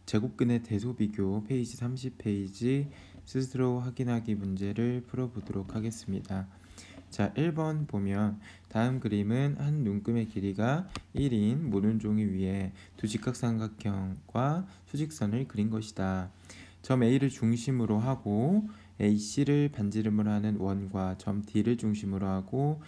제곱근의 대소비교 페이지 30페이지 스스로 확인하기 문제를 풀어보도록 하겠습니다. 자, 1번 보면 다음 그림은 한 눈금의 길이가 1인 모눈 종이 위에 두 직각삼각형과 수직선을 그린 것이다. 점 A를 중심으로 하고 AC를 반지름으로 하는 원과 점 D를 중심으로 하고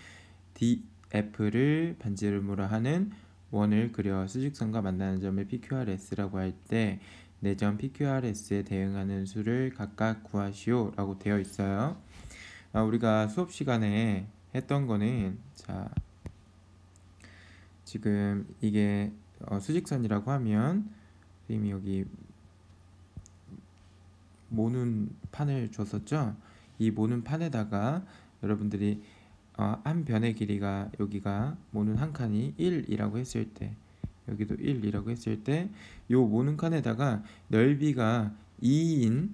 DF를 반지름으로 하는 원을 그려 수직선과 만나는 점을 PQRS라고 할 때 네 점 PQRS에 대응하는 수를 각각 구하시오 라고 되어 있어요. 우리가 수업 시간에 했던 거는 자, 지금 이게 수직선이라고 하면 선생님이 여기 모눈 판을 줬었죠. 이 모눈 판에다가 여러분들이 한 변의 길이가 여기가 모눈 한 칸이 1이라고 했을 때 여기도 1이라고 했을 때 요 모눈 칸에다가 넓이가 2인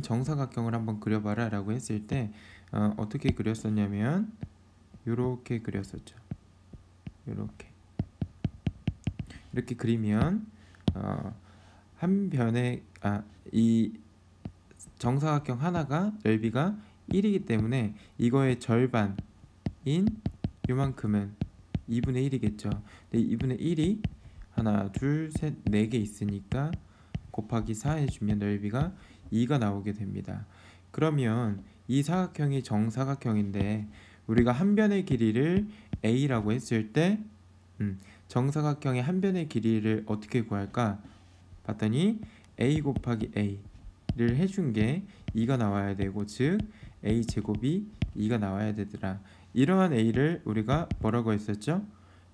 정사각형을 한번 그려봐라 라고 했을 때 어떻게 그렸었냐면 요렇게 그렸었죠. 이렇게 그리면 한 변에 이 정사각형 하나가 넓이가 1이기 때문에 이거의 절반인 요만큼은 2분의 1이겠죠. 근데 2분의 1이 하나, 둘, 셋, 4개 있으니까 곱하기 4 해주면 넓이가 2가 나오게 됩니다. 그러면 이 사각형이 정사각형인데 우리가 한 변의 길이를 A라고 했을 때 정사각형의 한 변의 길이를 어떻게 구할까? 봤더니 A 곱하기 A를 해준 게 2가 나와야 되고, 즉 A 제곱이 2가 나와야 되더라. 이러한 A를 우리가 뭐라고 했었죠?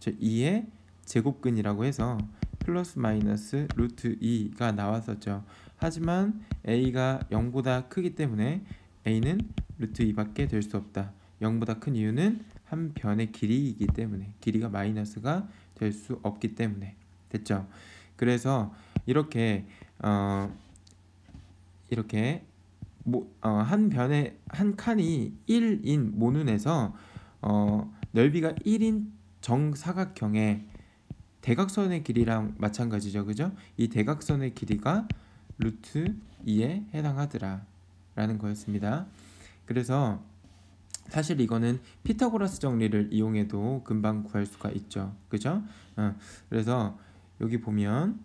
2의 제곱근이라고 해서 플러스 마이너스 루트 2가 나왔었죠. 하지만 A가 0보다 크기 때문에 A는 루트 2밖에 될 수 없다. 0보다 큰 이유는 한 변의 길이이기 때문에, 길이가 마이너스가 될 수 없기 때문에. 됐죠? 그래서 이렇게 한 변의 한 칸이 1인 모눈에서 넓이가 1인 정사각형의 대각선의 길이랑 마찬가지죠. 그죠? 이 대각선의 길이가 루트 2에 해당하더라 라는 거였습니다. 그래서 사실 이거는 피타고라스 정리를 이용해도 금방 구할 수가 있죠. 그죠? 그래서 여기 보면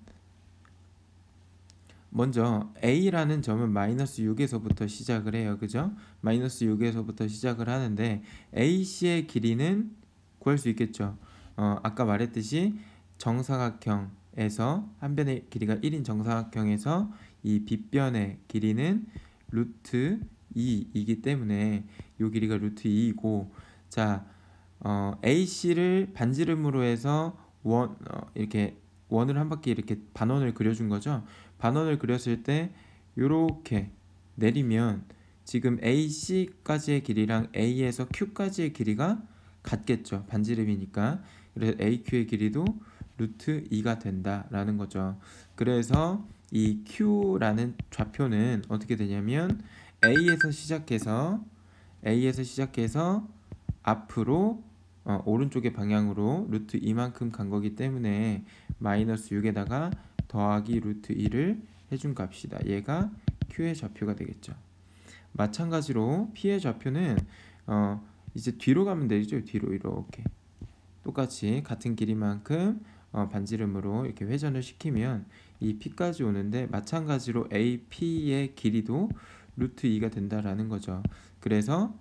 먼저 A라는 점은 마이너스 6에서부터 시작을 해요. 그죠? 마이너스 6에서부터 시작을 하는데 AC의 길이는 구할 수 있겠죠. 아까 말했듯이 정사각형에서 한 변의 길이가 1인 정사각형에서 이 빗변의 길이는 루트 2이기 때문에 이 길이가 루트 2이고, 자, AC를 반지름으로 해서 이렇게 원을 한 바퀴 이렇게 반원을 그려준 거죠. 반원을 그렸을 때 이렇게 내리면 지금 AC까지의 길이랑 A에서 Q까지의 길이가 같겠죠. 반지름이니까. 그래서 AQ의 길이도 루트 2가 된다라는 거죠. 그래서 이 Q라는 좌표는 어떻게 되냐면 A에서 시작해서 앞으로 오른쪽의 방향으로 루트 2만큼 간 거기 때문에 마이너스 6에다가 더하기 루트 2를 해준 값이다. 얘가 Q의 좌표가 되겠죠. 마찬가지로 P의 좌표는 이제 뒤로 가면 되죠. 뒤로 이렇게 똑같이 같은 길이만큼 반지름으로 이렇게 회전을 시키면 이 P까지 오는데, 마찬가지로 AP의 길이도 루트 2가 된다라는 거죠. 그래서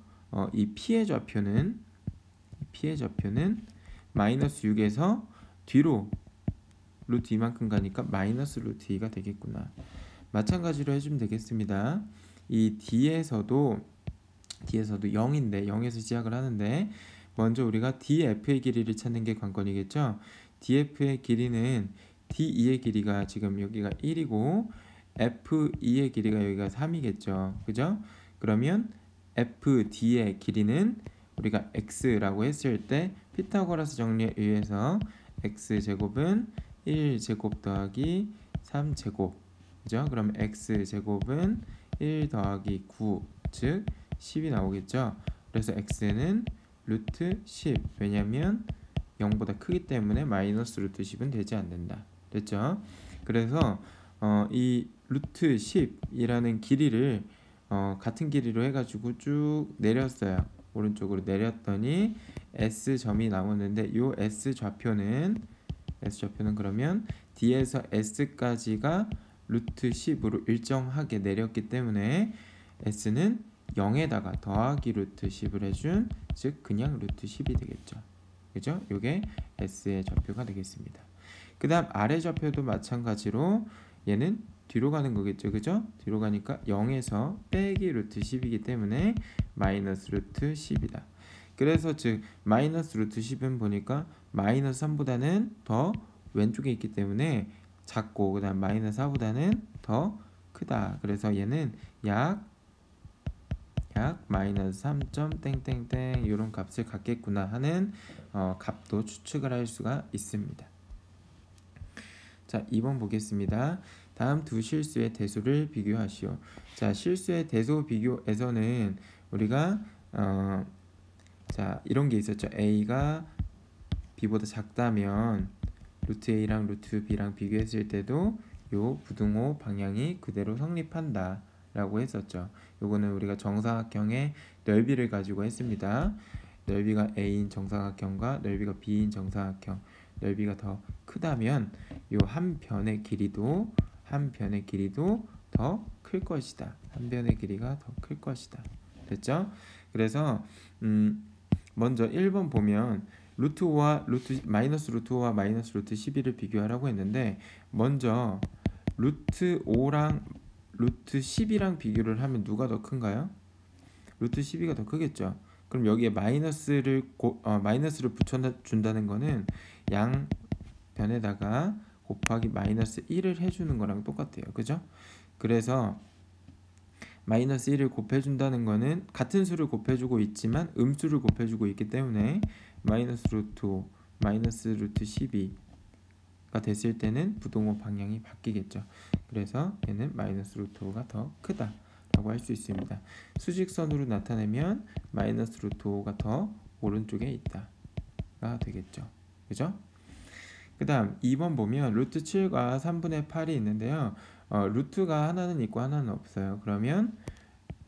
이 P의 좌표는 마이너스 6에서 뒤로 루트 2만큼 가니까 마이너스 루트 2가 되겠구나. 마찬가지로 해주면 되겠습니다. 이 D에서도 0인데 0에서 시작을 하는데 먼저 우리가 DF의 길이를 찾는 게 관건이겠죠. DF의 길이는 D2의 길이가 지금 여기가 1이고 F2의 길이가 여기가 3이겠죠. 그죠? 그러면 FD의 길이는 우리가 x라고 했을 때 피타고라스 정리에 의해서 x제곱은 1제곱 더하기 3제곱, 그죠? 그럼 x제곱은 1 더하기 9, 즉 10이 나오겠죠. 그래서 x는 루트 10, 왜냐면 0보다 크기 때문에 마이너스 루트 10은 되지 않는다. 됐죠? 그래서 이 루트 10이라는 길이를 같은 길이로 해가지고 쭉 내렸어요. 오른쪽으로 내렸더니 S점이 나오는데 요 S좌표는 그러면 D에서 S까지가 루트 10으로 일정하게 내렸기 때문에 S는 0에다가 더하기 루트 10을 해준, 즉 그냥 루트 10이 되겠죠. 그죠? 요게 S의 좌표가 되겠습니다. 그 다음 아래 좌표도 마찬가지로 얘는 뒤로 가는 거겠죠. 그죠? 뒤로 가니까 0에서 빼기 루트 10이기 때문에 마이너스 루트 10이다. 그래서 즉 마이너스 루트 10은 보니까 마이너스 3보다는 더 왼쪽에 있기 때문에 작고, 그 다음 마이너스 4보다는 더 크다. 그래서 얘는 약 마이너스 3. 땡땡땡 이런 값을 갖겠구나 하는 값도 추측을 할 수가 있습니다. 자, 2번 보겠습니다. 다음 두 실수의 대수를 비교하시오. 자, 실수의 대수 비교에서는 우리가 자, 이런 게 있었죠. A가 B보다 작다면 루트 A랑 루트 B랑 비교했을 때도 요 부등호 방향이 그대로 성립한다 라고 했었죠. 요거는 우리가 정사각형의 넓이를 가지고 했습니다. 넓이가 A인 정사각형과 넓이가 B인 정사각형, 넓이가 더 크다면 요 한 변의 길이도 더 클 것이다. 한 변의 길이가 더 클 것이다. 됐죠? 그래서 먼저 1번 보면 루트 5와 마이너스 루트 5와 마이너스 루트 12를 비교하라고 했는데, 먼저 루트 5랑 루트 10이랑 비교를 하면 누가 더 큰가요? 루트 12가 더 크겠죠. 그럼 여기에 마이너스를 붙여준다는 거는 양 변에다가 곱하기 마이너스 1을 해주는 거랑 똑같아요. 그죠? 그래서 마이너스 1을 곱해준다는 거는 같은 수를 곱해주고 있지만 음수를 곱해주고 있기 때문에 마이너스 루트 5, 마이너스 루트 12가 됐을 때는 부등호 방향이 바뀌겠죠. 그래서 얘는 마이너스 루트 5가 더 크다 라고 할 수 있습니다. 수직선으로 나타내면 마이너스 루트 5가 더 오른쪽에 있다가 되겠죠. 그죠? 그 다음 2번 보면 루트 7과 3분의 8이 있는데요. 루트가 하나는 있고 하나는 없어요. 그러면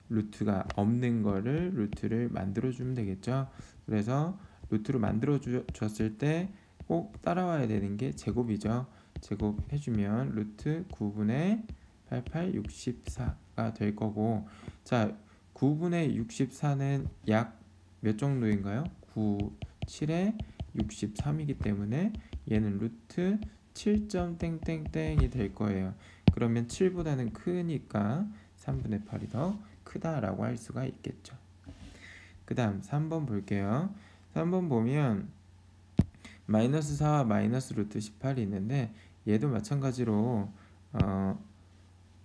루트가 없는 거를 루트를 만들어 주면 되겠죠. 그래서 루트로 만들어 줬을 때 꼭 따라와야 되는 게 제곱이죠. 제곱 해주면 루트 9분의 88 64가 될 거고, 자 9분의 64는 약 몇 정도인가요? 9, 7에 63이기 때문에 얘는 루트 7. 땡땡땡이 될 거예요. 그러면 7보다는 크니까 3분의 8이 더 크다라고 할 수가 있겠죠. 그 다음 3번 볼게요. 3번 보면 마이너스 4와 마이너스 루트 18이 있는데, 얘도 마찬가지로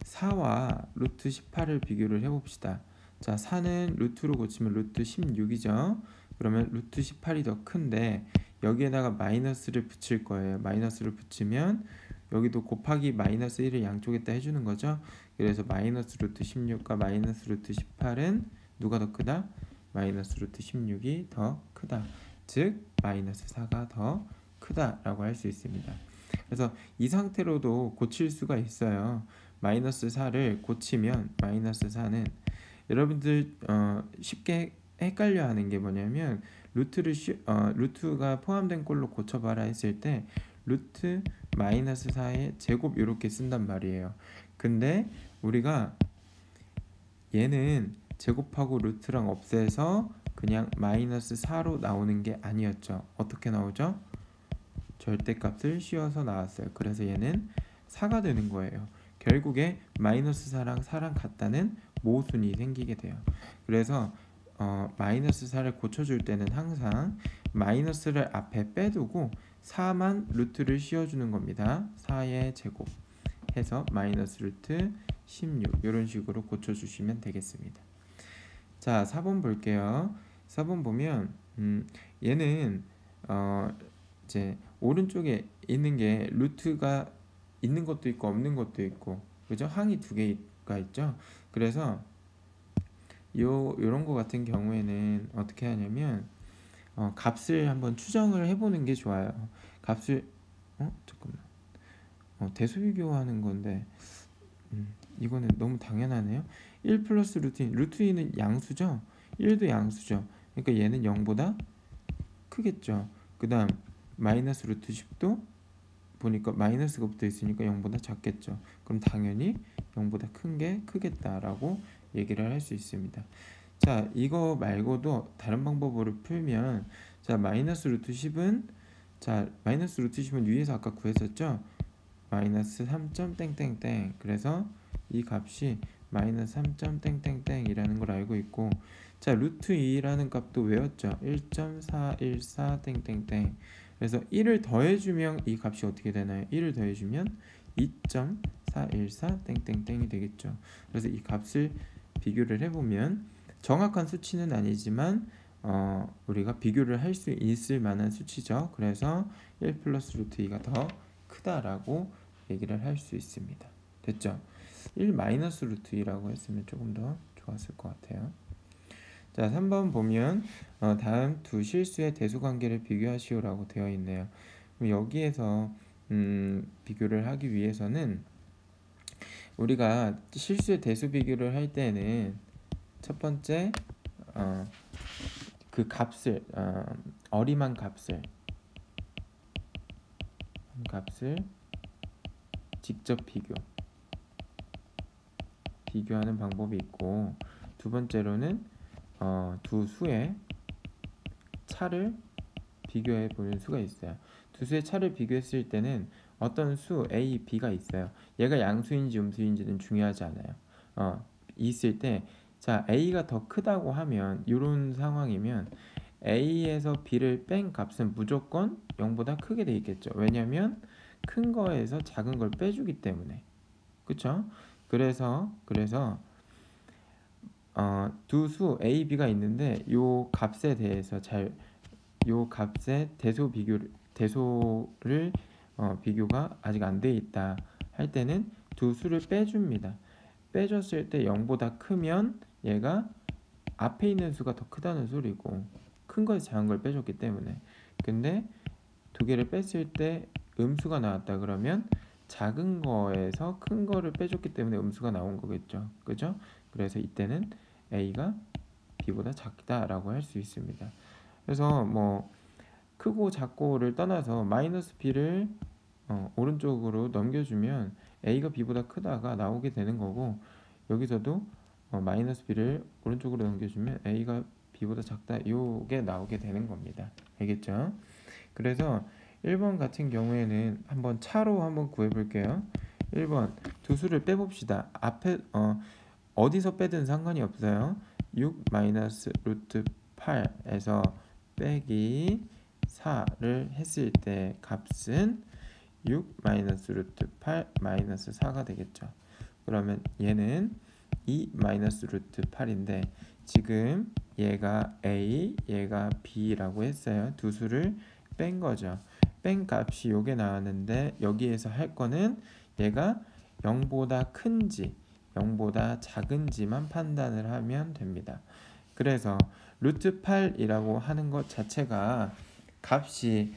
4와 루트 18을 비교를 해봅시다. 자, 4는 루트로 고치면 루트 16이죠. 그러면 루트 18이 더 큰데 여기에다가 마이너스를 붙일 거예요. 마이너스를 붙이면 여기도 곱하기 마이너스 1을 양쪽에다 해주는 거죠. 그래서 마이너스 루트 16과 마이너스 루트 18은 누가 더 크다? 마이너스 루트 16이 더 크다. 즉 마이너스 4가 더 크다라고 할 수 있습니다. 그래서 이 상태로도 고칠 수가 있어요. 마이너스 4를 고치면 마이너스 4는 여러분들 쉽게 헷갈려 하는 게 뭐냐면 루트가 포함된 꼴로 고쳐봐라 했을 때 루트 마이너스 4의 제곱 이렇게 쓴단 말이에요. 근데 우리가 얘는 제곱하고 루트랑 없애서 그냥 마이너스 4로 나오는 게 아니었죠. 어떻게 나오죠? 절대값을 씌워서 나왔어요. 그래서 얘는 4가 되는 거예요. 결국에 마이너스 4랑 4랑 같다는 모순이 생기게 돼요. 그래서 마이너스 4를 고쳐줄 때는 항상 마이너스를 앞에 빼두고 4만 루트를 씌워주는 겁니다. 4의 제곱 해서 마이너스 루트 16 이런 식으로 고쳐주시면 되겠습니다. 자, 4번 볼게요. 4번 보면 얘는 이제 오른쪽에 있는 게 루트가 있는 것도 있고 없는 것도 있고, 그죠? 항이 두 개가 있죠. 그래서 요런 거 같은 경우에는 어떻게 하냐면 값을 한번 추정을 해보는 게 좋아요. 값을 잠깐만. 대소비교하는 건데 이거는 너무 당연하네요. 1 플러스 루트 2. 루트 2는 양수죠. 1도 양수죠. 그러니까 얘는 0보다 크겠죠. 그 다음 마이너스 루트 10도 보니까 마이너스가 붙어 있으니까 0보다 작겠죠. 그럼 당연히 0보다 큰 게 크겠다라고 얘기를 할 수 있습니다. 자, 이거 말고도 다른 방법으로 풀면, 자, 마이너스 루트 10은, 자, 마이너스 루트 10은 위에서 아까 구했었죠. 마이너스 3점 땡땡땡. 그래서 이 값이 마이너스 3점 땡땡땡 이라는 걸 알고 있고, 자, 루트 2라는 값도 외웠죠. 1.414 땡땡땡. 그래서 1을 더해주면 이 값이 어떻게 되나요? 1을 더해주면 2.414 땡땡땡이 되겠죠. 그래서 이 값을 비교를 해보면 정확한 수치는 아니지만 우리가 비교를 할 수 있을 만한 수치죠. 그래서 1 플러스 루트 2가 더 크다라고 얘기를 할 수 있습니다. 됐죠? 1 마이너스 루트 2라고 했으면 조금 더 좋았을 것 같아요. 자, 3번 보면 다음 두 실수의 대수관계를 비교하시오라고 되어 있네요. 그럼 여기에서 비교를 하기 위해서는 우리가 실수의 대수 비교를 할 때는 첫 번째 그 값을 어림한 값을 직접 비교하는 방법이 있고, 두 번째로는 두 수의 차를 비교해 보는 수가 있어요. 두 수의 차를 비교했을 때는 어떤 수 A, B가 있어요. 얘가 양수인지 음수인지는 중요하지 않아요. 있을 때, 자, A가 더 크다고 하면, 이런 상황이면 A에서 B를 뺀 값은 무조건 0보다 크게 돼 있겠죠. 왜냐면 큰 거에서 작은 걸 빼주기 때문에. 그쵸? 그래서 두 수 A, B가 있는데 요 값에 대해서 요 값의 대소를 비교가 아직 안 돼 있다 할 때는 두 수를 빼줍니다. 빼줬을 때 0보다 크면 얘가 앞에 있는 수가 더 크다는 소리고, 큰 거에서 작은 걸 빼줬기 때문에. 근데 두 개를 뺐을 때 음수가 나왔다 그러면 작은 거에서 큰 거를 빼줬기 때문에 음수가 나온 거겠죠. 그죠? 그래서 이때는 A가 B보다 작다라고 할 수 있습니다. 그래서 뭐 크고 작고를 떠나서 마이너스 B를 오른쪽으로 넘겨주면 A가 B보다 크다가 나오게 되는 거고, 여기서도 마이너스 B를 오른쪽으로 넘겨주면 A가 B보다 작다 요게 나오게 되는 겁니다. 알겠죠? 그래서 1번 같은 경우에는 한번 차로 한번 구해볼게요. 1번 두 수를 빼봅시다. 앞에 어디서 빼든 상관이 없어요. 6 마이너스 루트 8에서 빼기 4를 했을 때 값은 6 마이너스 루트 8 마이너스 4가 되겠죠. 그러면 얘는 2 마이너스 루트 8인데 지금 얘가 A, 얘가 B라고 했어요. 두 수를 뺀 거죠. 뺀 값이 요게 나왔는데 여기에서 할 거는 얘가 0보다 큰지 0보다 작은지만 판단을 하면 됩니다. 그래서 루트 8이라고 하는 것 자체가 값이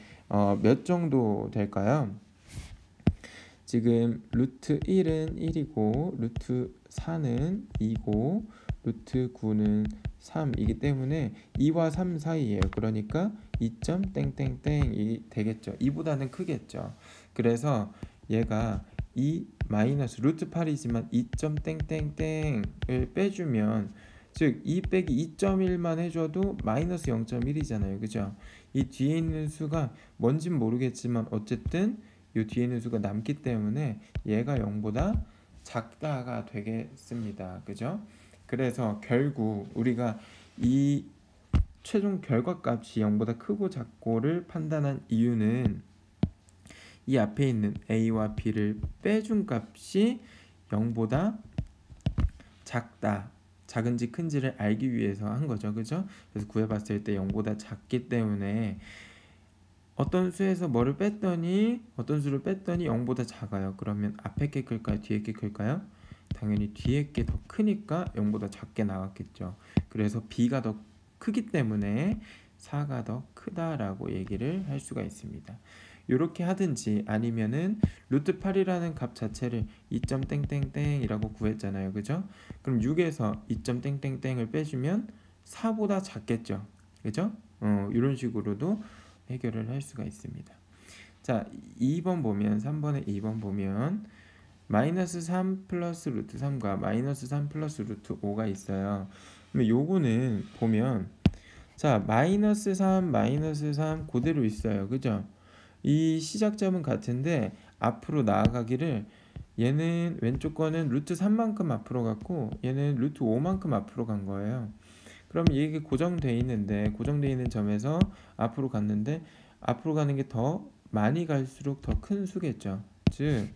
몇 정도 될까요? 지금 루트 1은 1이고 루트 4는 2고 루트 9는 3이기 때문에 2와 3 사이예요. 그러니까 2점 땡땡땡이 되겠죠. 2보다는 크겠죠. 그래서 얘가 2 마이너스 루트 8이지만 2점 땡땡땡을 빼주면, 즉 2 빼기 2.1만 해줘도 마이너스 0.1이잖아요. 그죠? 이 뒤에 있는 수가 뭔진 모르겠지만 어쨌든 이 뒤에 있는 수가 남기 때문에 얘가 0보다 작다가 되겠습니다. 그죠? 그래서 결국 우리가 이 최종 결과값이 0보다 크고 작고를 판단한 이유는 이 앞에 있는 A와 B를 빼준 값이 0보다 작다, 작은지 큰지를 알기 위해서 한 거죠. 그죠? 그래서 구해봤을 때 0보다 작기 때문에 어떤 수에서 뭐를 뺐더니 어떤 수를 뺐더니 0보다 작아요. 그러면 앞에 게 클까요? 뒤에 게 클까요? 당연히 뒤에 게 더 크니까 0보다 작게 나왔겠죠. 그래서 B가 더 크기 때문에 4가 더 크다라고 얘기를 할 수가 있습니다. 이렇게 하든지 아니면은 루트 8이라는 값 자체를 2점 땡땡땡이라고 구했잖아요. 그죠? 그럼 6에서 2점 땡땡땡을 빼주면 4보다 작겠죠. 그죠? 이런 식으로도 해결을 할 수가 있습니다. 자, 2번 보면 3번에 2번 보면 마이너스 3 플러스 루트 3과 마이너스 3 플러스 루트 5가 있어요. 그러면 요거는 보면 자, 마이너스 3 그대로 있어요. 그죠? 이 시작점은 같은데 앞으로 나아가기를 얘는 왼쪽 거는 루트 3만큼 앞으로 갔고 얘는 루트 5만큼 앞으로 간 거예요. 그럼 이게 고정돼 있는데 고정돼 있는 점에서 앞으로 갔는데 앞으로 가는 게 더 많이 갈수록 더 큰 수겠죠. 즉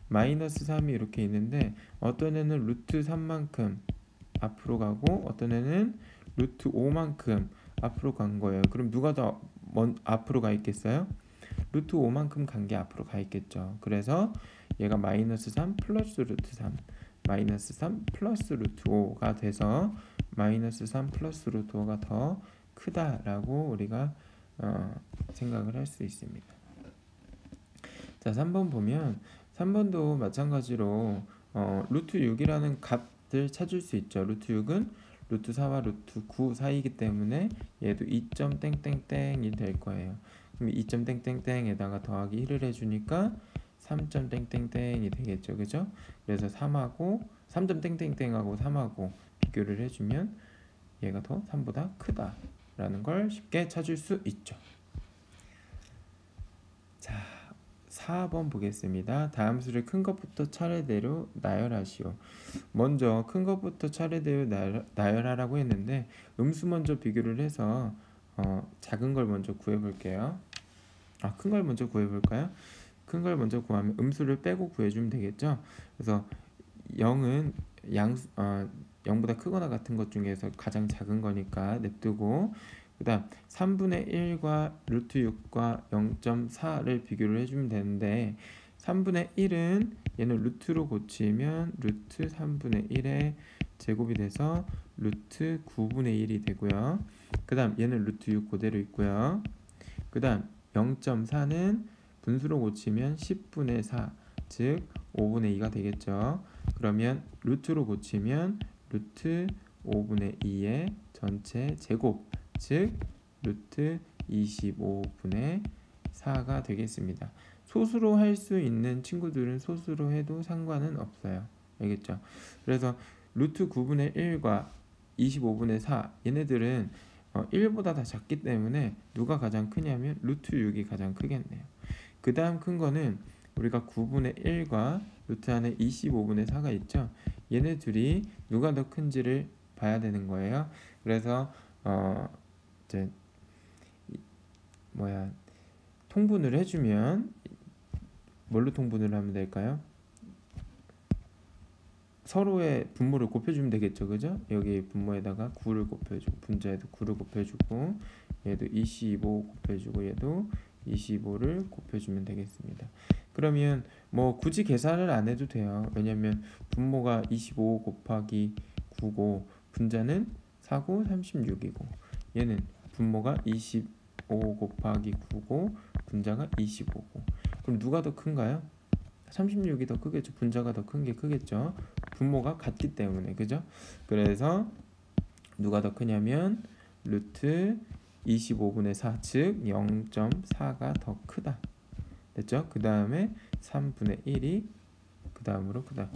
마이너스 3이 이렇게 있는데 어떤 애는 루트 3만큼 앞으로 가고 어떤 애는 루트 5만큼 앞으로 간 거예요. 그럼 누가 더 앞으로 가 있겠어요? 루트 5만큼 간 게 앞으로 가 있겠죠. 그래서 얘가 마이너스 3 플러스 루트 3 마이너스 3 플러스 루트 5가 돼서 마이너스 3 플러스 루트 5가 더 크다라고 우리가 생각을 할 수 있습니다. 자, 3번 보면 3번도 마찬가지로 루트 6이라는 값을 찾을 수 있죠. 루트 6은 루트 4와 루트 9 사이이기 때문에 얘도 2점 땡땡땡이 될 거예요. 그럼 2점 땡땡땡에다가 더하기 1을 해주니까 3점 땡땡땡이 되겠죠. 그죠? 그래서 3점 땡땡땡하고 3하고 비교를 해주면 얘가 더 3보다 크다라는 걸 쉽게 찾을 수 있죠. 자, 4번 보겠습니다. 다음 수를 큰 것부터 차례대로 나열하시오. 먼저 큰 것부터 차례대로 나열하라고 했는데 음수 먼저 비교를 해서 작은 걸 먼저 구해볼게요. 큰 걸 먼저 구해볼까요? 큰 걸 먼저 구하면 음수를 빼고 구해주면 되겠죠. 그래서 0은 0보다 크거나 같은 것 중에서 가장 작은 거니까 냅두고 그 다음 3분의 1과 루트 6과 0.4를 비교를 해주면 되는데 3분의 1은 얘는 루트로 고치면 루트 3분의 1의 제곱이 돼서 루트 9분의 1이 되고요. 그 다음 얘는 루트 6 그대로 있고요. 그 다음 0.4는 분수로 고치면 10분의 4, 즉 5분의 2가 되겠죠. 그러면 루트로 고치면 루트 5분의 2의 전체 제곱, 즉 루트 25분의 4가 되겠습니다. 소수로 할 수 있는 친구들은 소수로 해도 상관은 없어요. 알겠죠? 그래서 루트 9분의 1과 25분의 4 얘네들은 1보다 다 작기 때문에 누가 가장 크냐면 루트 6이 가장 크겠네요. 그 다음 큰 거는 우리가 9분의 1과 루트 안에 25분의 4가 있죠. 얘네 둘이 누가 더 큰지를 봐야 되는 거예요. 그래서 이제 통분을 해주면 뭘로 통분을 하면 될까요? 서로의 분모를 곱해주면 되겠죠. 그죠? 여기 분모에다가 9를 곱해주고 분자에도 9를 곱해주고 얘도 25 곱해주고 얘도 25를 곱해주면 되겠습니다. 그러면 뭐 굳이 계산을 안 해도 돼요. 왜냐면 분모가 25 곱하기 9고 분자는 4고 36이고 얘는 분모가 25 곱하기 9고 분자가 25고 그럼 누가 더 큰가요? 36이 더 크겠죠. 분자가 더 큰 게 크겠죠. 분모가 같기 때문에. 그죠? 그래서 누가 더 크냐면 루트 25분의 4, 즉 0.4가 더 크다. 됐죠? 그 다음에 3분의 1이 그 다음으로 크다.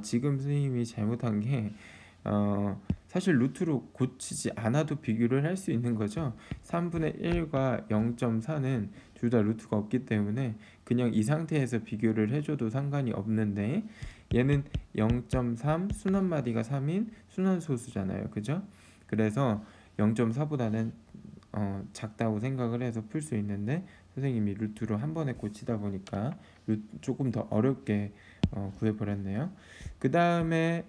지금 선생님이 잘못한 게 사실 루트로 고치지 않아도 비교를 할 수 있는 거죠. 3분의 1과 0.4는 둘 다 루트가 없기 때문에 그냥 이 상태에서 비교를 해줘도 상관이 없는데 얘는 0.3 순환마디가 3인 순환소수잖아요. 그죠? 그래서 0.4보다는 작다고 생각을 해서 풀 수 있는데 선생님이 루트로 한 번에 고치다 보니까 조금 더 어렵게 구해버렸네요. 그 다음에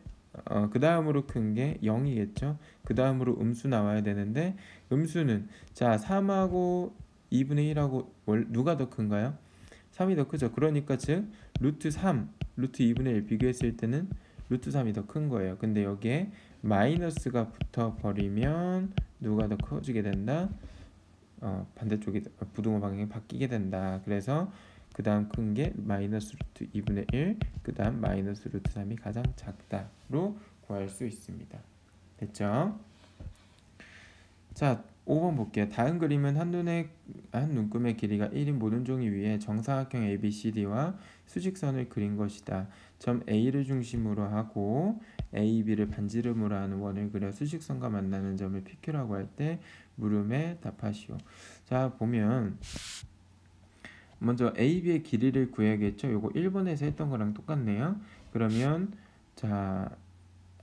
그 다음으로 큰 게 0이겠죠. 그 다음으로 음수 나와야 되는데 음수는 자 3하고 2분의 1하고 누가 더 큰가요? 3이 더 크죠. 그러니까 즉 루트 3, 루트 2분의 1 비교했을 때는 루트 3이 더 큰 거예요. 근데 여기에 마이너스가 붙어버리면 누가 더 커지게 된다? 반대쪽이 부등호 방향이 바뀌게 된다. 그래서 그 다음 큰 게 마이너스 루트 2분의 1, 그 다음 마이너스 루트 3이 가장 작다로 구할 수 있습니다. 됐죠? 자, 5번 볼게요. 다음 그림은 한 눈금의 길이가 1인 모든 종이 위에 정사각형 ABCD와 수직선을 그린 것이다. 점 A를 중심으로 하고 A, B를 반지름으로 하는 원을 그려 수직선과 만나는 점을 PQ라고 할 때 물음에 답하시오. 자, 보면 먼저 A, B의 길이를 구해야겠죠. 요거 1번에서 했던 거랑 똑같네요. 그러면 자,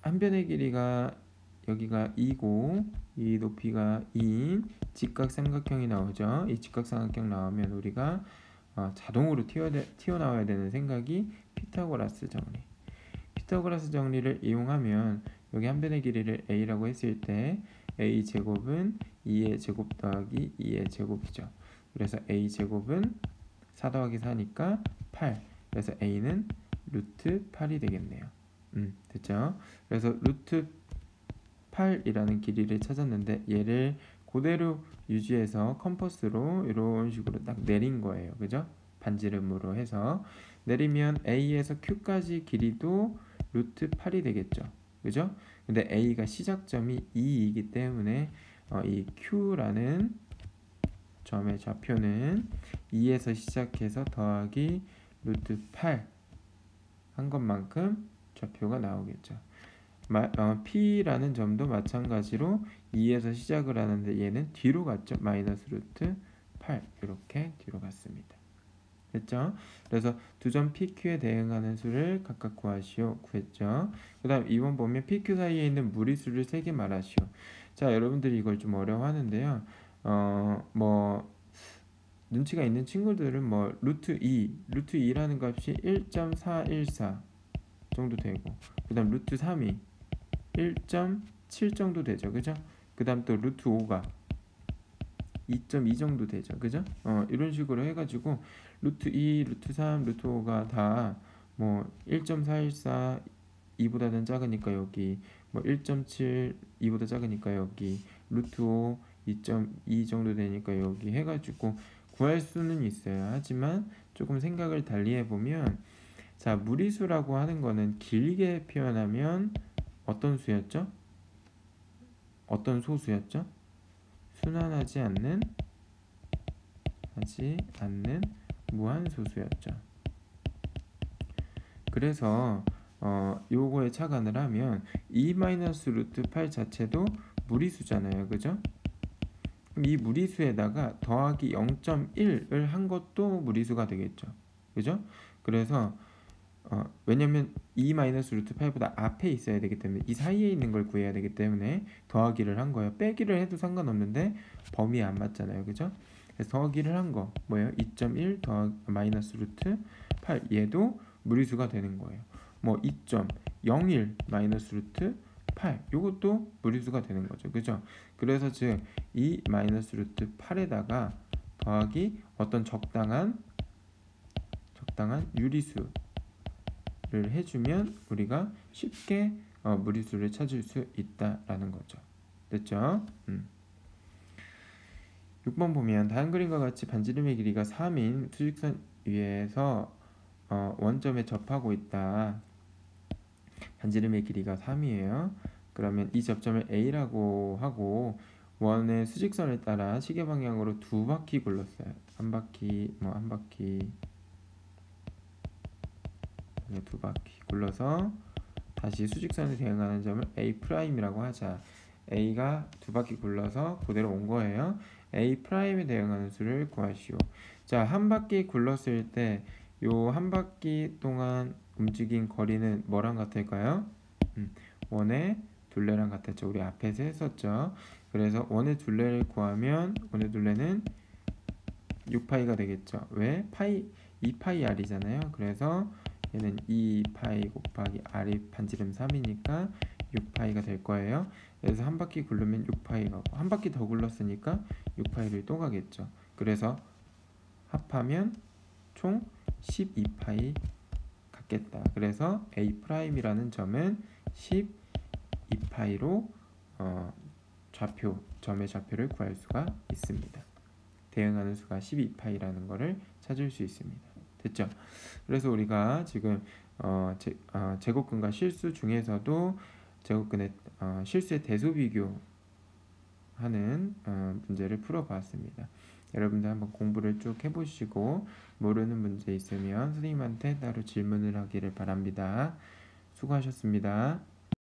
한 변의 길이가 여기가 2고 이 높이가 2인 직각삼각형이 나오죠. 이 직각삼각형 나오면 우리가 자동으로 튀어나와야 되는 생각이 피타고라스 정리. 피타고라스 정리를 이용하면 여기 한 변의 길이를 a라고 했을 때 a 제곱은 2의 제곱 더하기 2의 제곱이죠. 그래서 a 제곱은 4 더하기 4니까 8. 그래서 a는 루트 8이 되겠네요. 됐죠? 그래서 루트 8이라는 길이를 찾았는데 얘를 그대로 유지해서 컴퍼스로 이런 식으로 딱 내린 거예요. 그죠? 반지름으로 해서 내리면 A에서 Q까지 길이도 루트 8이 되겠죠. 그죠? 근데 A가 시작점이 2이기 때문에 이 Q라는 점의 좌표는 2에서 시작해서 더하기 루트 8 한 것만큼 좌표가 나오겠죠. P라는 점도 마찬가지로 2에서 시작을 하는데 얘는 뒤로 갔죠. 마이너스 루트 8 이렇게 뒤로 갔습니다. 됐죠? 그래서 두 점 PQ에 대응하는 수를 각각 구하시오. 구했죠? 그 다음 2번 보면 PQ 사이에 있는 무리수를 3개 말하시오. 자, 여러분들이 이걸 좀 어려워하는데요. 뭐 눈치가 있는 친구들은 뭐 루트 2라는 값이 1.414 정도 되고 그 다음 루트 3이 1.7 정도 되죠. 그죠? 그 다음 또 루트 5가 2.2 정도 되죠. 그죠? 이런 식으로 해가지고 루트 2, 루트 3, 루트 5가 다 뭐 1.414 2보다는 작으니까 여기 뭐 1.7 2보다 작으니까 여기 루트 5 2.2 정도 되니까 여기 해가지고 구할 수는 있어요. 하지만 조금 생각을 달리 해보면 자, 무리수라고 하는 거는 길게 표현하면 어떤 수였죠? 어떤 소수였죠? 순환하지 않는 무한소수였죠. 그래서 요거에 착안을 하면 2-루트 8 자체도 무리수잖아요. 그죠? 그럼 이 무리수에다가 더하기 0.1을 한 것도 무리수가 되겠죠. 그죠? 그래서 왜냐면 2-루트 8보다 앞에 있어야 되기 때문에 이 사이에 있는 걸 구해야 되기 때문에 더하기를 한 거예요. 빼기를 해도 상관없는데 범위에 안 맞잖아요. 그죠? 그래서 더하기를 한 거 뭐예요? 2.1 더하기 마이너스 루트 8 얘도 무리수가 되는 거예요. 뭐 2.01 마이너스 루트 8 요것도 무리수가 되는 거죠. 그죠? 그래서 즉 이 마이너스 루트 8에다가 더하기 어떤 적당한 유리수 를 해주면 우리가 쉽게 무리수를 찾을 수 있다라는 거죠. 됐죠? 6번 보면 다음 그림과 같이 반지름의 길이가 3인 수직선 위에서 원점에 접하고 있다. 반지름의 길이가 3이에요. 그러면 이 접점을 A라고 하고 원의 수직선을 따라 시계 방향으로 2바퀴 굴렀어요. 한 바퀴 2바퀴 굴러서 다시 수직선에 대응하는 점을 A'이라고 하자. A가 2바퀴 굴러서 그대로 온 거예요. A'에 대응하는 수를 구하시오. 자, 한 바퀴 굴렀을 때 요 한 바퀴 동안 움직인 거리는 뭐랑 같을까요? 원의 둘레랑 같았죠. 우리 앞에서 했었죠. 그래서 원의 둘레를 구하면 원의 둘레는 6파이가 되겠죠. 왜? 2파이 r이잖아요. 그래서 얘는 2파이 곱하기 r이 반지름 3이니까 6파이가 될 거예요. 그래서 한 바퀴 굴르면 6파이 가고 한 바퀴 더 굴렀으니까 6파이를 또 가겠죠. 그래서 합하면 총 12파이 같겠다. 그래서 A'이라는 점은 12파이로 좌표, 점의 좌표를 구할 수가 있습니다. 대응하는 수가 12파이라는 것을 찾을 수 있습니다. 됐죠? 그래서 우리가 지금 제곱근과 실수 중에서도 제곱근의 실수의 대소 비교하는 문제를 풀어보았습니다. 여러분들 한번 공부를 쭉 해보시고 모르는 문제 있으면 선생님한테 따로 질문을 하기를 바랍니다. 수고하셨습니다.